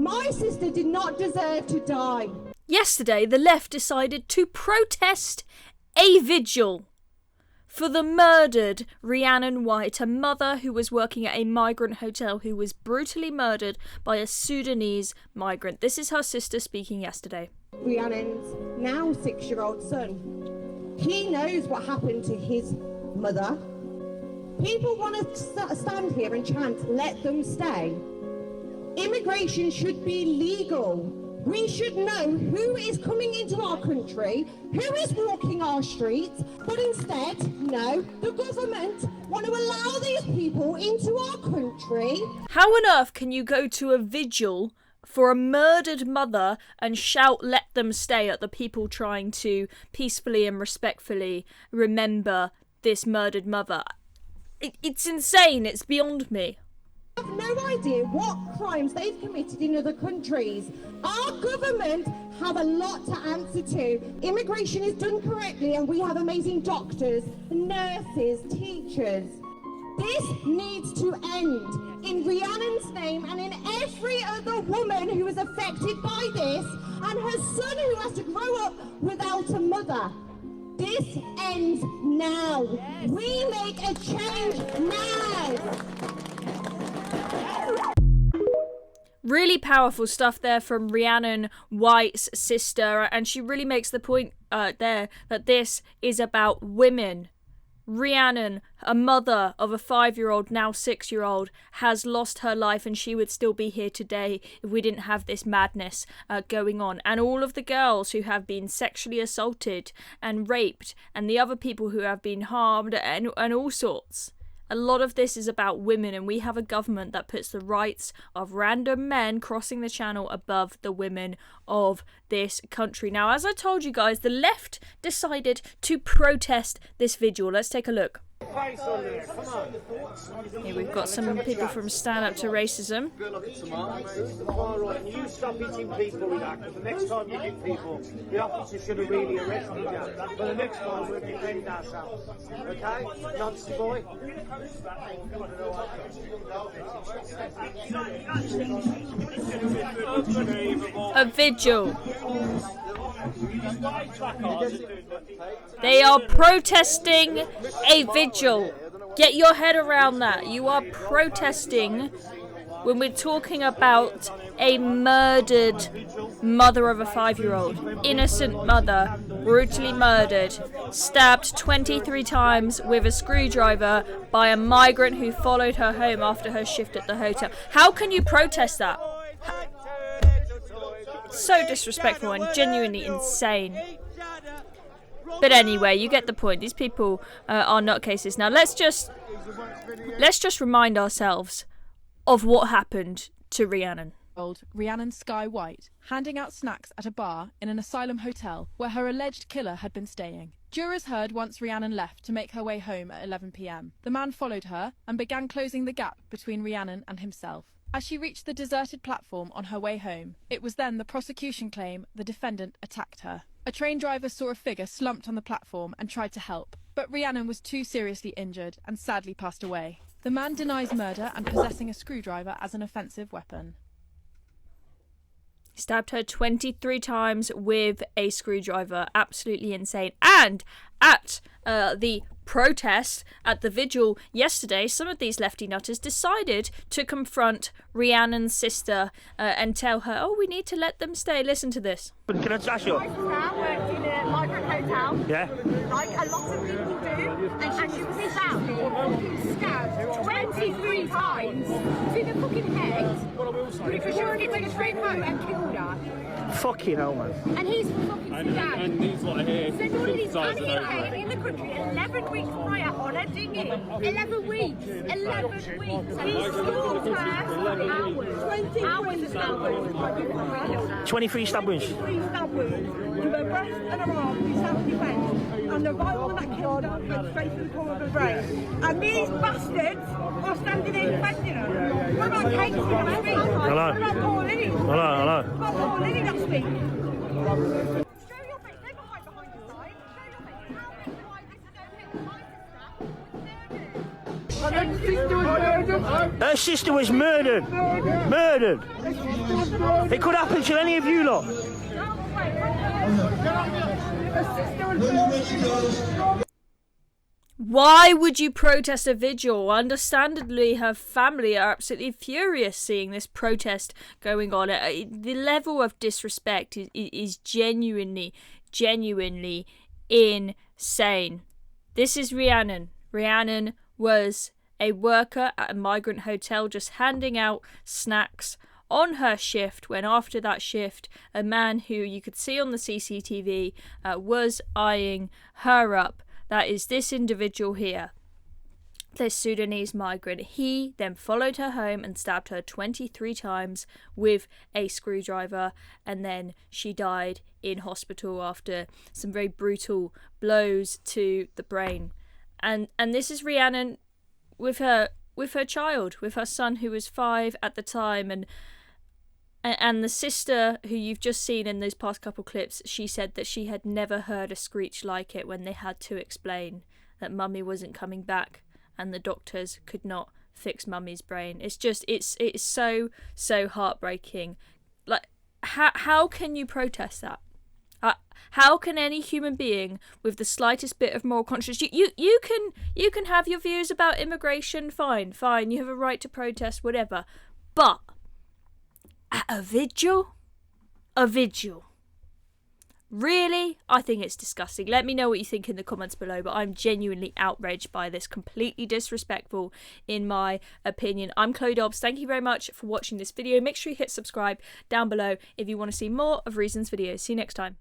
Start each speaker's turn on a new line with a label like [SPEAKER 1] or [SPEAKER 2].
[SPEAKER 1] My sister did not deserve to die.
[SPEAKER 2] Yesterday, the left decided to protest a vigil for the murdered Rhiannon Whyte, a mother who was working at a migrant hotel who was brutally murdered by a Sudanese migrant. This is her sister speaking yesterday.
[SPEAKER 1] Rhiannon's now 6-year-old son. He knows what happened to his mother. People want to stand here and chant, let them stay. Immigration should be legal. We should know who is coming into our country, who is walking our streets, but instead, no, the government want to allow these people into our country.
[SPEAKER 2] How on earth can you go to a vigil for a murdered mother and shout let them stay at the people trying to peacefully and respectfully remember this murdered mother? It's insane. It's beyond me.
[SPEAKER 1] I have no idea what crimes they've committed in other countries. Our government have a lot to answer to. Immigration is done correctly and we have amazing doctors, nurses, teachers. This needs to end in Rhiannon's name and in every other woman who is affected by this and her son who has to grow up without a mother. This ends now. Yes. We make a change now.
[SPEAKER 2] Really powerful stuff there from Rhiannon Whyte's sister, and she really makes the point there that this is about women. Rhiannon, a mother of a 5-year-old, now 6-year-old, has lost her life, and she would still be here today if we didn't have this madness going on. And all of the girls who have been sexually assaulted and raped, and the other people who have been harmed, and all sorts. A lot of this is about women, and we have a government that puts the rights of random men crossing the channel above the women of this country. Now, as I told you guys, the left decided to protest this vigil. Let's take a look. Here we've got some people from Stand Up to Racism.
[SPEAKER 3] You stop hitting people with that, because the next time you hit people, the officer should have really arrested you. But the next time we'll defend ourselves. Okay? Nancy boy?
[SPEAKER 2] A vigil. They are protesting a vigil. Get your head around that. You are protesting when we're talking about a murdered mother of a 5-year-old. Innocent mother, brutally murdered, stabbed 23 times with a screwdriver by a migrant who followed her home after her shift at the hotel. How can you protest that? So disrespectful and genuinely insane. But anyway, you get the point. These people are nutcases. Now let's just remind ourselves of what happened to Rhiannon.
[SPEAKER 4] Rhiannon Sky White, handing out snacks at a bar in an asylum hotel where her alleged killer had been staying. Jurors heard once Rhiannon left to make her way home at 11 p.m. The man followed her and began closing the gap between Rhiannon and himself. As she reached the deserted platform on her way home, it was then the prosecution claimed the defendant attacked her. A train driver saw a figure slumped on the platform and tried to help, but Rhiannon was too seriously injured and sadly passed away. The man denies murder and possessing a screwdriver as an offensive weapon.
[SPEAKER 2] He stabbed her 23 times with a screwdriver. Absolutely insane. And at the protest at the vigil yesterday, some of these lefty nutters decided to confront Rhiannon's sister and tell her, oh, we need to let them stay. Listen to this.
[SPEAKER 3] Can I ask you?
[SPEAKER 5] My sister worked in a migrant hotel.
[SPEAKER 3] Yeah.
[SPEAKER 5] Like a lot of people do. And she was stabbed 23 times to the fucking head. Because she was getting a train home and killed her.
[SPEAKER 3] Fucking hell, man.
[SPEAKER 5] And he's from fucking Sudan.
[SPEAKER 6] And he's what I hear.
[SPEAKER 5] So all of these, and he came in the country 11 weeks prior on a dinghy. 11 weeks. 11 weeks. And he stalked her for hours. 20 hours of hours.
[SPEAKER 3] 23 stab wounds.
[SPEAKER 5] 23 stab wounds to her breast and her arm in self-defense. And the right one that killed her went straight to the core of her brain. And these bastards are standing there defending her. What about Katie that speak?
[SPEAKER 3] Hello.
[SPEAKER 5] What about Paul Lily?
[SPEAKER 3] Hello.
[SPEAKER 5] What about Paul Lily that speak?
[SPEAKER 7] Show your face. Never hide behind your side. Show your face. How is it why this is okay? My sister was murdered.
[SPEAKER 5] And then sister was murdered.
[SPEAKER 3] Her sister was murdered. Murdered. It could happen to any of you lot.
[SPEAKER 2] Why would you protest a vigil? Understandably, her family are absolutely furious seeing this protest going on. The level of disrespect is genuinely insane. This is Rhiannon. Rhiannon was a worker at a migrant hotel just handing out snacks on her shift when after that shift a man who you could see on the CCTV was eyeing her up. That is this individual here, this Sudanese migrant. He then followed her home and stabbed her 23 times with a screwdriver, and then she died in hospital after some very brutal blows to the brain. And this is Rhiannon with her child, with her son who was 5 at the time, and the sister who you've just seen in those past couple clips, she said that she had never heard a screech like it when they had to explain that mummy wasn't coming back and the doctors could not fix mummy's brain. It's so heartbreaking. Like, how can you protest that? How can any human being with the slightest bit of moral conscience, you can have your views about immigration, fine, you have a right to protest, whatever, but at a vigil? Really? I think it's disgusting. Let me know what you think in the comments below, but I'm genuinely outraged by this. Completely disrespectful, in my opinion. I'm Chloe Dobbs. Thank you very much for watching this video. Make sure you hit subscribe down below if you want to see more of Reason's videos. See you next time.